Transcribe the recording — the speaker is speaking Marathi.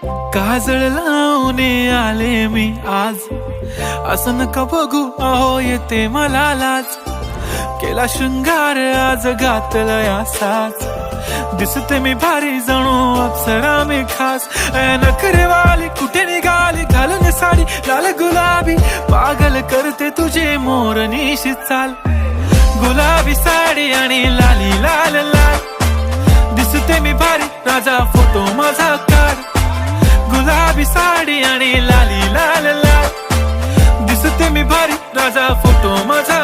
काजळ लावून आले मी आज, असं नका बघू अहो येते मला लाज. केला शृंगार आज घातलाय असाच, दिसते मी भारी जणू अप्सरा मी खास. नखरेवाली कुठे निघाली घालून साडी लाल गुलाबी, पागल करते तुझे मोरनीशी चाल. गुलाबी साडी आणि लाली लाल लाल, दिसते मी भारी राजा फोटो माझा काढ. गुलाबी साडी आणि लाली लाल लाल, दिसते मी भारी राजा फोटो माझा